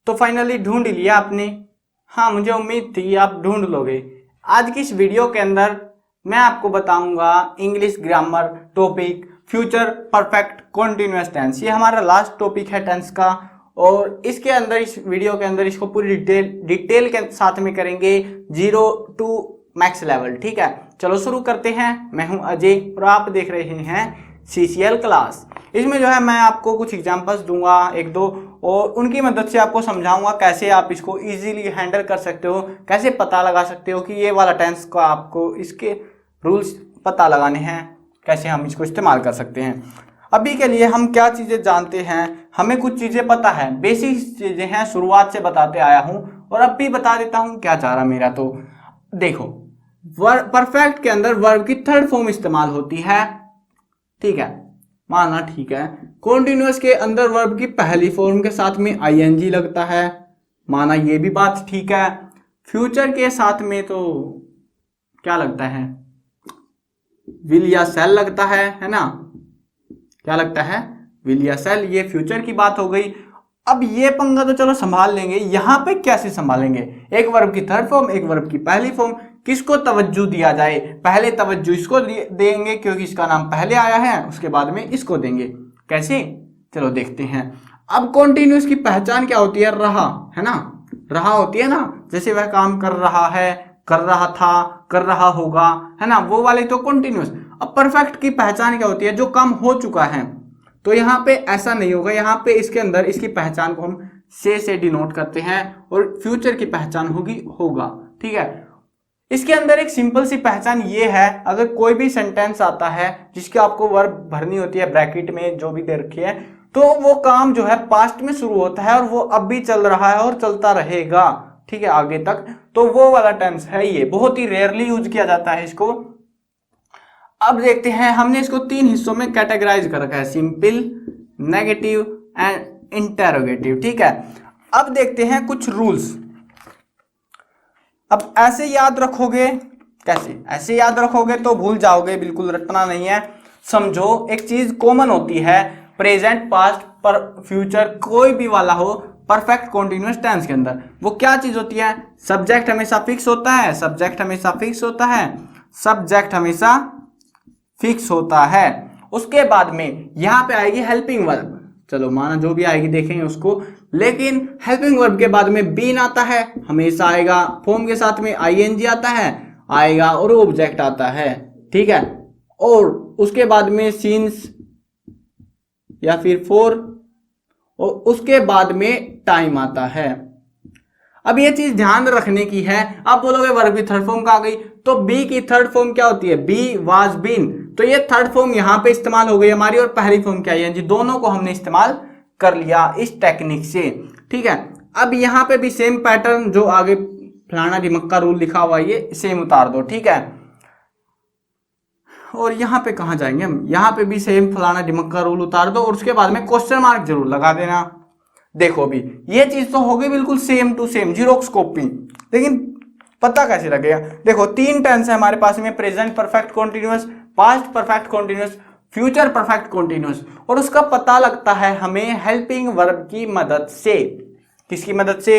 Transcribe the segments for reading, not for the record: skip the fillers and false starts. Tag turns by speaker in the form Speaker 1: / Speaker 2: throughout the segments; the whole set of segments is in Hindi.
Speaker 1: तो फाइनली ढूंढ लिया आपने। हाँ, मुझे उम्मीद थी आप ढूंढ लोगे। आज की इस वीडियो के अंदर मैं आपको बताऊंगा English grammar topic future perfect continuous tense. ये हमारा लास्ट टॉपिक है टेंस का, और इसके अंदर इस वीडियो के अंदर इसको पूरी डिटेल के साथ में करेंगे 0 to मैक्स लेवल। ठीक है, चलो शुरू करते हैं। मैं हूं अजय और आप देख रहे हैं CCL क्लास। इसमें जो है मैं आपको कुछ एग्जांपल्स दूंगा एक दो, और उनकी मदद से आपको समझाऊंगा कैसे आप इसको इजीली हैंडल कर सकते हो, कैसे पता लगा सकते हो कि ये वाला टेंस का आपको इसके रूल्स पता लगाने हैं, कैसे हम इसको इस्तेमाल कर सकते हैं। अभी के लिए हम क्या चीज़ें जानते हैं, हमें कुछ चीज़ें पता है, बेसिक चीज़ें हैं, शुरुआत से बताते आया हूँ और अब भी बता देता हूँ क्या चाह रहा मेरा। तो देखो, परफेक्ट के अंदर वर्ब की थर्ड फॉर्म इस्तेमाल होती है। ठीक है, माना ठीक है। कॉन्टिन्यूअस के अंदर वर्ब की पहली फॉर्म के साथ में ING लगता है, माना ये भी बात ठीक है। फ्यूचर के साथ में तो क्या लगता है, विल या सेल लगता है ना। क्या लगता है, विल या सेल। ये फ्यूचर की बात हो गई। अब ये पंगा तो चलो संभाल लेंगे, यहां पे कैसे संभालेंगे। एक वर्ब की थर्ड फॉर्म, एक वर्ब की पहली फॉर्म, किसको तवज्जो दिया जाए। पहले तवज्जो इसको देंगे क्योंकि इसका नाम पहले आया है, उसके बाद में इसको देंगे। कैसे, चलो देखते हैं। अब कॉन्टिन्यूअस की पहचान क्या होती है, रहा है ना, रहा होती है ना। जैसे वह काम कर रहा है, कर रहा था, कर रहा होगा, है ना, वो वाले तो कॉन्टिन्यूअस। अब परफेक्ट की पहचान क्या होती है, जो काम हो चुका है। तो यहाँ पे ऐसा नहीं होगा, यहाँ पे इसके अंदर इसकी पहचान को हम से डिनोट करते हैं, और फ्यूचर की पहचान होगी होगा। ठीक है, इसके अंदर एक सिंपल सी पहचान ये है, अगर कोई भी सेंटेंस आता है जिसकी आपको वर्ब भरनी होती है ब्रैकेट में जो भी दे रखी है, तो वो काम जो है पास्ट में शुरू होता है और वो अब भी चल रहा है और चलता रहेगा, ठीक है, आगे तक। तो वो वाला टेंस है ये, बहुत ही रेयरली यूज किया जाता है इसको। अब देखते हैं, हमने इसको 3 हिस्सों में कैटेगराइज कर रखा है, सिंपल, नेगेटिव एंड इंटेरोगेटिव। ठीक है, अब देखते हैं कुछ रूल्स। अब ऐसे याद रखोगे, कैसे, ऐसे याद रखोगे तो भूल जाओगे, बिल्कुल रटना नहीं है। समझो, एक चीज कॉमन होती है प्रेजेंट, पास्ट, पर फ्यूचर, कोई भी वाला हो परफेक्ट कॉन्टिन्यूअस टेंस के अंदर, वो क्या चीज होती है, सब्जेक्ट हमेशा फिक्स होता है, सब्जेक्ट हमेशा फिक्स होता है, सब्जेक्ट हमेशा फिक्स होता है। उसके बाद में यहां पे आएगी हेल्पिंग वर्ब, चलो माना जो भी आएगी देखेंगे उसको, लेकिन हेल्पिंग वर्ब के बाद में बीन आता है, हमेशा आएगा। फॉर्म के साथ में ING आता है, आएगा, और ऑब्जेक्ट आता है। ठीक है, और उसके बाद में सीन्स या फिर फॉर, और उसके बाद में टाइम आता है। अब ये चीज ध्यान रखने की है। आप बोलोगे वर्ब की थर्ड फॉर्म कहाँ गई, तो बी की थर्ड फॉर्म क्या होती है, बी वाज बीन। तो ये थर्ड फॉर्म यहाँ पे इस्तेमाल हो गई हमारी, और पहली फॉर्म क्या ING, दोनों को हमने इस्तेमाल कर लिया इस टेक्निक से। ठीक है, अब यहाँ पे भी सेम पैटर्न, जो आगे फलाना ढिमक्का रूल लिखा हुआ है ये सेम उतार दो। ठीक है, और यहाँ पे कहाँ जाएंगे हम, यहाँ पे भी सेम फलाना ढिमक्का रूल उतार दो, और उसके बाद में क्वेश्चन मार्क जरूर लगा देना। देखो भी ये चीज तो होगी बिल्कुल same to same, xerox copy, लेकिन पता कैसे लगेगा। देखो 3 टेंस है हमारे पास में, present perfect continuous, past perfect continuous, future perfect continuous, और उसका पता लगता है हमें हेल्पिंग वर्ब की मदद से। किसकी मदद से,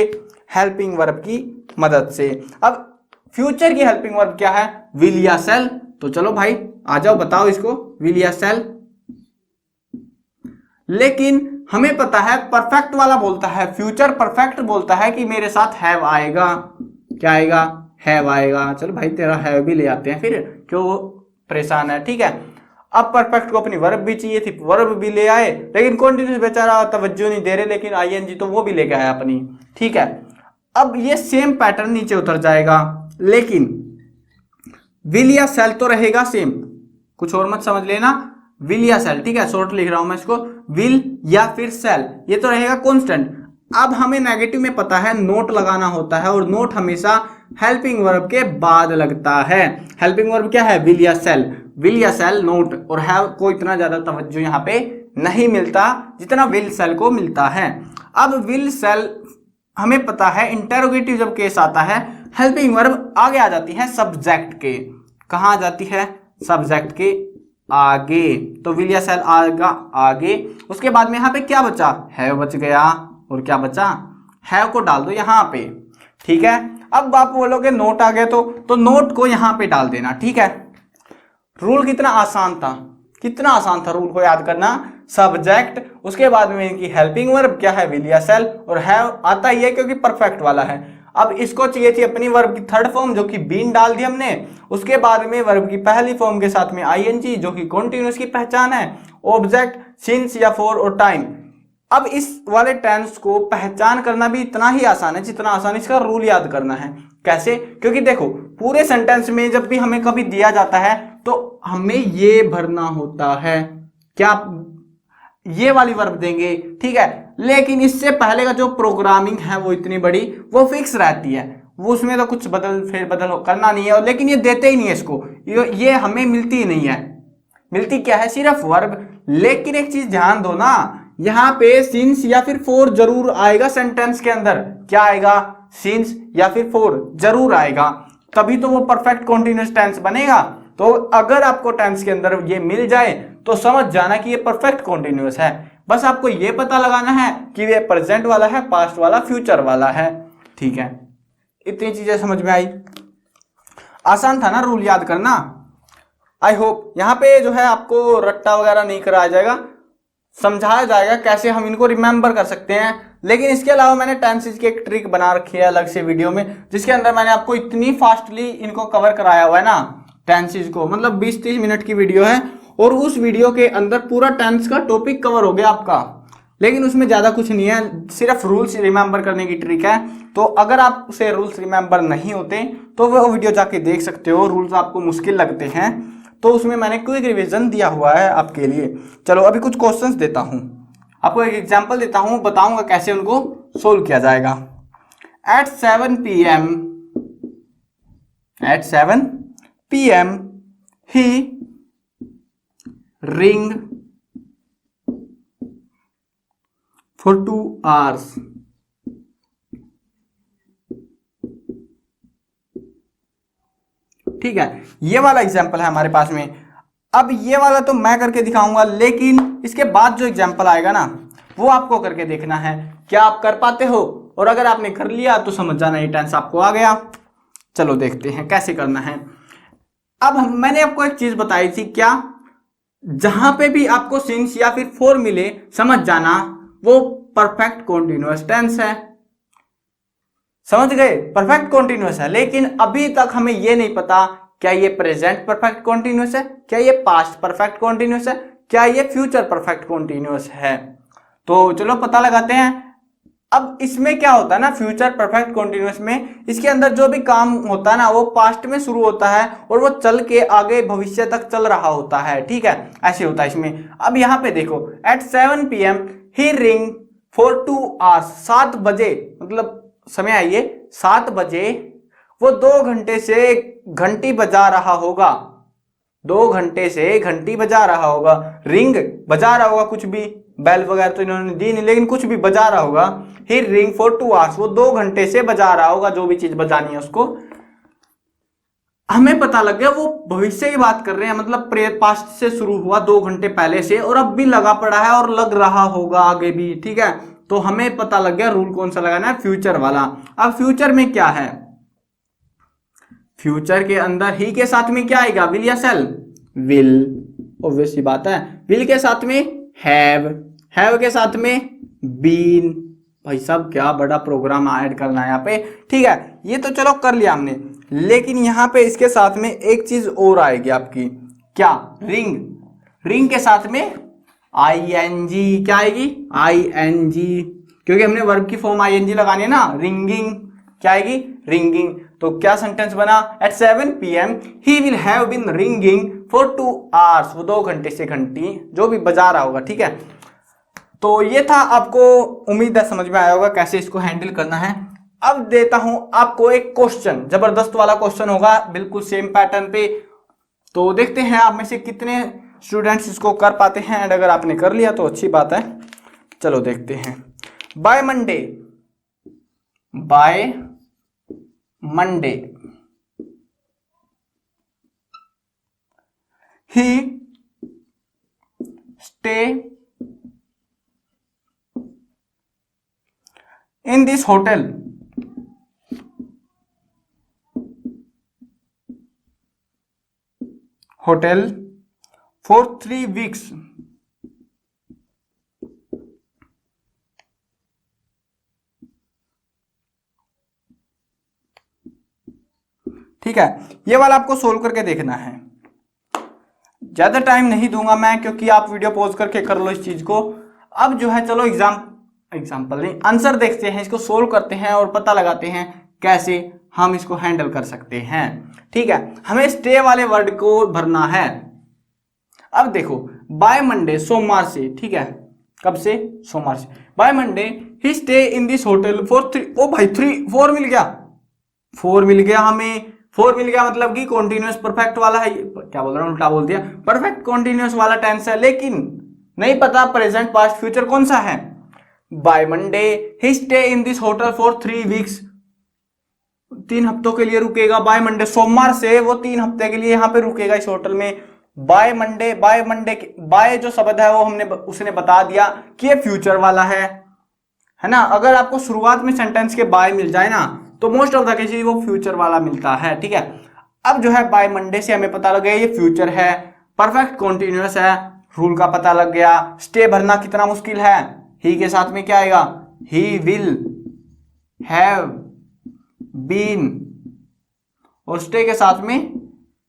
Speaker 1: हेल्पिंग वर्ब की मदद से। अब फ्यूचर की हेल्पिंग वर्ब क्या है, विल या सेल। तो चलो भाई आ जाओ, बताओ इसको, विल या सेल। लेकिन हमें पता है परफेक्ट वाला बोलता है, फ्यूचर परफेक्ट बोलता है कि मेरे साथ हैव आएगा। क्या आएगा, हैव आएगा। चलो भाई तेरा हैव भी ले आते हैं, फिर क्यों परेशान है। ठीक है, अब परफेक्ट को अपनी वर्ब भी चाहिए थी, वर्ब भी ले आए, लेकिन कॉन्टिन्यूअस बेचारा तवज्जो नहीं दे रहे, लेकिन ING तो वो भी लेके आया अपनी। ठीक है, अब ये सेम पैटर्न नीचे उतर जाएगा, लेकिन विल या सेल तो रहेगा सेम, कुछ और मत समझ लेना, विल या सेल। ठीक है, शॉर्ट लिख रहा हूं मैं इसको, विल या फिर सेल, ये तो रहेगा कांस्टेंट। अब हमें नेगेटिव में पता है नोट लगाना होता है, और नोट हमेशा हेल्पिंग वर्ब के बाद लगता है। हेल्पिंग वर्ब क्या है, विल या सेल, विल या सेल नोट, और हैव को इतना ज्यादा तवज्जो यहाँ पे नहीं मिलता जितना विल सेल को मिलता है। अब विल सेल हमें पता है, इंटेरोगेटिव जब केस आता है, हेल्पिंग वर्ब आगे आ जाती है सब्जेक्ट के। कहाँ आ जाती है, सब्जेक्ट के आगे। तो विल या सेल आएगा आगे, उसके बाद में यहाँ पे क्या बचा, हैव बच गया, और क्या बचा, हैव को डाल दो यहाँ पे, ठीक है। अब आप बोलोगे नोट आ गया तो नोट को यहाँ पे डाल देना, ठीक है। रूल कितना आसान था, कितना आसान था रूल को याद करना। सब्जेक्ट, उसके बाद में इनकी हेल्पिंग वर्ब क्या है, विल या सेल, और हैव आता ही है क्योंकि परफेक्ट वाला है। अब इसको चाहिए थी अपनी वर्ब की थर्ड फॉर्म जो कि बीन डाल दी हमने, उसके बाद में वर्ब की पहली फॉर्म के साथ में आईएनजी जो कि कॉन्टिन्यूअस की पहचान है, ऑब्जेक्ट, सिंस या फॉर और टाइम। अब इस वाले टेंस को पहचान करना भी इतना ही आसान है जितना आसान इसका रूल याद करना है। कैसे? क्योंकि देखो पूरे सेंटेंस में जब भी हमें कभी दिया जाता है तो हमें ये भरना होता है, क्या ये वाली वर्ब देंगे, ठीक है। लेकिन इससे पहले का जो प्रोग्रामिंग है वो इतनी बड़ी वो फिक्स रहती है, वो उसमें तो कुछ बदल फेर बदल करना नहीं है। और लेकिन ये देते ही नहीं है इसको, ये हमें मिलती ही नहीं है। मिलती क्या है? सिर्फ वर्ब। लेकिन एक चीज ध्यान दो ना, यहाँ पे सिंस या फिर फोर जरूर आएगा सेंटेंस के अंदर। क्या आएगा? सिंस या फिर फोर जरूर आएगा, तभी तो वो परफेक्ट कॉन्टिन्यूअस टेंस बनेगा। तो अगर आपको टेंस के अंदर ये मिल जाए तो समझ जाना कि ये परफेक्ट कॉन्टिन्यूअस है। बस आपको ये पता लगाना है कि ये प्रेजेंट वाला है, पास्ट वाला, फ्यूचर वाला है, ठीक है। इतनी चीजें समझ में आई? आसान था ना रूल याद करना? आई होप यहाँ पे जो है आपको रट्टा वगैरह नहीं कराया जाएगा, समझाया जाएगा कैसे हम इनको रिमेंबर कर सकते हैं। लेकिन इसके अलावा मैंने टेंसेज की एक ट्रिक बना रखी है अलग से वीडियो में, जिसके अंदर मैंने आपको इतनी फास्टली इनको कवर कराया हुआ है ना टेंसेज को, मतलब 20-30 मिनट की वीडियो है और उस वीडियो के अंदर पूरा टेंस का टॉपिक कवर हो गया आपका। लेकिन उसमें ज्यादा कुछ नहीं है, सिर्फ रूल्स रिमेंबर करने की ट्रिक है। तो अगर आप उसे रूल्स रिमेंबर नहीं होते तो वो वीडियो जाके देख सकते हो। रूल्स आपको मुश्किल लगते हैं तो उसमें मैंने क्विक रिवीजन दिया हुआ है आपके लिए। चलो अभी कुछ क्वेश्चंस देता हूं, आपको एक एग्जांपल देता हूं, बताऊंगा कैसे उनको सोल्व किया जाएगा। At 7 PM he ring for 2 hours। ठीक है, ये वाला एग्जाम्पल है हमारे पास में। अब ये वाला तो मैं करके दिखाऊंगा, लेकिन इसके बाद जो एग्जाम्पल आएगा ना वो आपको करके देखना है, क्या आप कर पाते हो। और अगर आपने कर लिया तो समझ जाना ये टेंस आपको आ गया। चलो देखते हैं कैसे करना है। अब मैंने आपको एक चीज बताई थी, क्या? जहां पे भी आपको सिंस या फिर फोर मिले समझ जाना वो परफेक्ट कॉन्टिन्यूअस टेंस है। समझ गए? परफेक्ट कॉन्टिन्यूअस है। लेकिन अभी तक हमें ये नहीं पता क्या ये प्रेजेंट परफेक्ट कॉन्टिन्यूअस है, क्या ये पास्ट परफेक्ट कॉन्टिन्यूअस है, क्या ये फ्यूचर परफेक्ट कॉन्टिन्यूअस है। तो चलो पता लगाते हैं। अब इसमें क्या होता है ना, फ्यूचर परफेक्ट कॉन्टिन्यूअस में इसके अंदर जो भी काम होता है ना वो पास्ट में शुरू होता है और वो चल के आगे भविष्य तक चल रहा होता है, ठीक है। ऐसे होता है इसमें। अब यहाँ पे देखो, at 7 PM he ring for 2 hours। 7 बजे मतलब समय आइए 7 बजे वो 2 घंटे से घंटी बजा रहा होगा, 2 घंटे से घंटी बजा रहा होगा। रिंग बजा रहा होगा, कुछ भी बेल वगैरह तो इन्होंने दी नहीं, लेकिन कुछ भी बजा रहा होगा। ही रिंग फॉर 2 hours, वो 2 घंटे से बजा रहा होगा, जो भी चीज बजानी है उसको। हमें पता लग गया वो भविष्य की बात कर रहे हैं, मतलब पास्ट से शुरू हुआ 2 घंटे पहले से और अब भी लगा पड़ा है और लग रहा होगा आगे भी, ठीक है। तो हमें पता लग गया रूल कौन सा लगाना है, फ्यूचर वाला। अब फ्यूचर में क्या है, फ्यूचर के अंदर ही के साथ में क्या आएगा, विल या सेल? विल, ऑब्वियस सी बात है। विल के साथ में हैव के साथ में बीन। भाई साहब क्या बड़ा प्रोग्राम ऐड करना है यहाँ पे, ठीक है। ये तो चलो कर लिया हमने, लेकिन यहाँ पे इसके साथ में एक चीज और आएगी आपकी, क्या? रिंग। रिंग के साथ में आईएनजी, क्या आएगी? आईएनजी, क्योंकि हमने वर्ब की फॉर्म आईएनजी लगानी है ना। रिंगिंग, क्या आएगी? रिंगिंग। तो क्या सेंटेंस बना? At 7 PM he will have been ringing for 2 hours। वो 2 घंटे से घंटी जो भी बजा रहा होगा, ठीक है। तो ये था, आपको उम्मीद है समझ में आया होगा कैसे इसको हैंडल करना है। अब देता हूं आपको एक क्वेश्चन, जबरदस्त वाला क्वेश्चन होगा, बिल्कुल सेम पैटर्न पे। तो देखते हैं आप में से कितने स्टूडेंट्स इसको कर पाते हैं, एंड अगर आपने कर लिया तो अच्छी बात है। चलो देखते हैं। By Monday, by Monday he stay in this hotel for 3 weeks. ठीक है, ये वाला आपको सोल्व करके देखना है। ज्यादा टाइम नहीं दूंगा मैं, क्योंकि आप वीडियो पॉज करके कर लो इस चीज को। अब जो है चलो एग्जाम्पल नहीं, आंसर देखते हैं, इसको सोल्व करते हैं और पता लगाते हैं कैसे हम इसको हैंडल कर सकते हैं। ठीक है, हमें स्टे वाले वर्ड को भरना है। अब देखो, बाय मंडे सोमवार से, ठीक है, कब से? सोमवार से। By Monday he stay in this hotel for 3, ओ भाई 4 मिल गया, 4 मिल गया हमें। 4 मिल गया मतलब कि कॉन्टिन्यूअस परफेक्ट वाला है, क्या बोल रहा हूं, उल्टा बोल दिया, परफेक्ट कॉन्टिन्यूअस वाला टेंस है, लेकिन नहीं पता प्रेजेंट पास्ट फ्यूचर कौन सा है। By Monday he stay in this hotel for 3 weeks, 3 हफ्तों के लिए रुकेगा। बाय मंडे, सोमवार से वो 3 हफ्ते के लिए यहां पे रुकेगा इस होटल में। बाय मंडे, बाय जो शब्द है वो उसने बता दिया कि ये फ्यूचर वाला है ना। अगर आपको शुरुआत में सेंटेंस के बाय मिल जाए ना, तो मोस्ट ऑफ द केसेस वो फ्यूचर वाला मिलता है। ठीक है, अब जो है बाय मंडे से हमें पता लग गया ये फ्यूचर है, परफेक्ट कॉन्टिन्यूअस है, रूल का पता लग गया। स्टे भरना कितना मुश्किल है, ही के साथ में क्या आएगा, ही विल हैव बीन, और स्टे के साथ में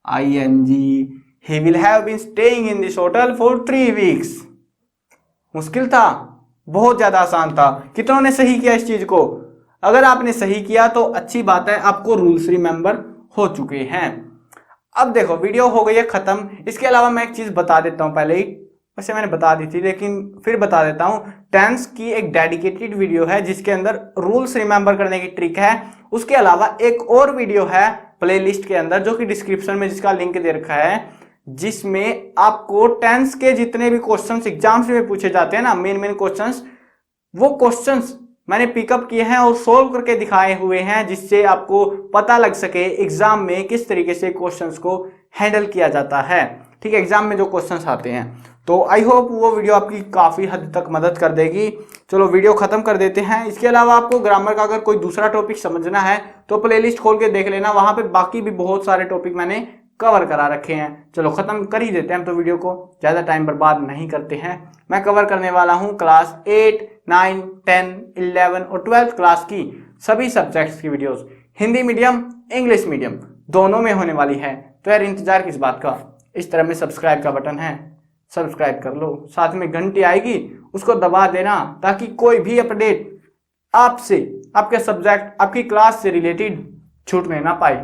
Speaker 1: ing, he will have been staying in this hotel for 3 weeks। मुश्किल था, बहुत ज्यादा आसान था। कितनों ने सही किया इस चीज को? अगर आपने सही किया तो अच्छी बात है, आपको रूल्स रिमेंबर हो चुके हैं। अब देखो, वीडियो हो गई है खत्म। इसके अलावा मैं एक चीज बता देता हूं, पहले ही वैसे मैंने बता दी थी लेकिन फिर बता देता हूं। टेंस की एक डेडिकेटेड वीडियो है जिसके अंदर रूल्स रिमेंबर करने की ट्रिक है। उसके अलावा एक और वीडियो है प्लेलिस्ट के अंदर, जो कि डिस्क्रिप्शन में जिसका लिंक दे रखा है, जिसमें आपको टेंस के जितने भी क्वेश्चंस एग्जाम्स में पूछे जाते हैं ना, मेन क्वेश्चंस, वो क्वेश्चंस मैंने पिकअप किए हैं और सोल्व करके दिखाए हुए हैं, जिससे आपको पता लग सके एग्जाम में किस तरीके से क्वेश्चंस को हैंडल किया जाता है। ठीक है, एग्जाम में जो क्वेश्चंस आते हैं। तो आई होप वो वीडियो आपकी काफी हद तक मदद कर देगी। चलो वीडियो खत्म कर देते हैं। इसके अलावा आपको ग्रामर का अगर कोई दूसरा टॉपिक समझना है तो प्लेलिस्ट खोल के देख लेना, वहां पे बाकी भी बहुत सारे टॉपिक मैंने कवर करा रखे हैं। चलो खत्म कर ही देते हैं तो वीडियो को, ज्यादा टाइम बर्बाद नहीं करते हैं। मैं कवर करने वाला हूं क्लास 8, 9, 10, 11 और 12 क्लास की सभी सब्जेक्ट्स की videos, Hindi medium English medium दोनों में होने वाली है। तो यार इंतजार किस बात का, इस तरह में सब्सक्राइब का बटन है, सब्सक्राइब कर लो, साथ में घंटी आएगी उसको दबा देना, ताकि कोई भी अपडेट आपसे, आपके सब्जेक्ट, आपकी क्लास से रिलेटेड छूटने ना पाए।